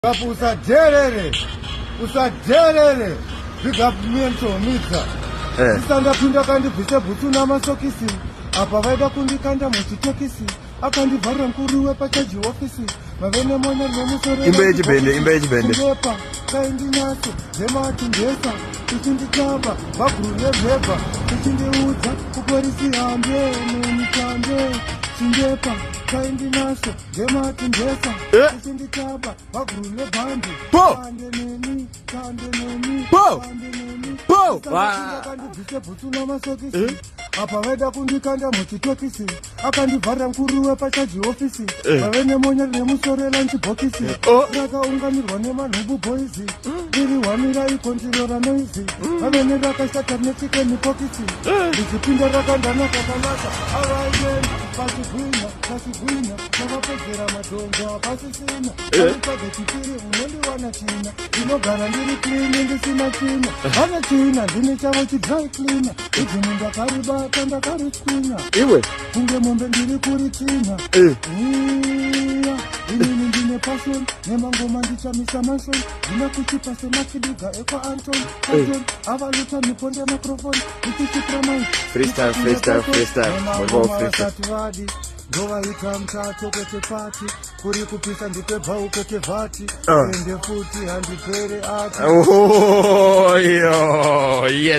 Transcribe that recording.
Kapu usajerere zvigapumenso midza isandapinda kandibvise bhutsu namasokisi apa vaida kundikanda muchitokisi akandivharira mukuru wepachaji ofisi vavene mona nemusoro imba yechibhende kundepa kaindinaso dzemati ndesa tichindikaba vaguru rebhebha tichindiudza kuporisi hambe nemitambe chindepa kaindinaso dzemati ndesa tichindikaba vaguru lebhande akandibvise bhutsu namasokisi apa vaida kundikanda muchitokisi akandivharira mukuru wepachaji ofisi vave nemonya nemusoro lanchibhokisi rakaunganirwa nemanhubu bhoizi iri hwamira ikondirora noizi vave nerakashata nechikeni pokisi richipinda rakandanakanaka avaiyeni pachigwinya navapedzera madhonza pasisina aipadze chipiri unondiwana china inogara ndiri klini ndisina china vane china ndine chavo chidry cleaner idzini ndakaribata ndakaritswinya iwe kunge mombe ndiri kuri china inini ndine passion nemangoma ndichamisa mashon ndina kuchipa semakidiga ekwa anton avaluta miponde microphone ichichipramai freestyle vadi ndovaita mutato kwete pati kuri kupisa ndipebhau kwete vhati ende futi handipere ati yes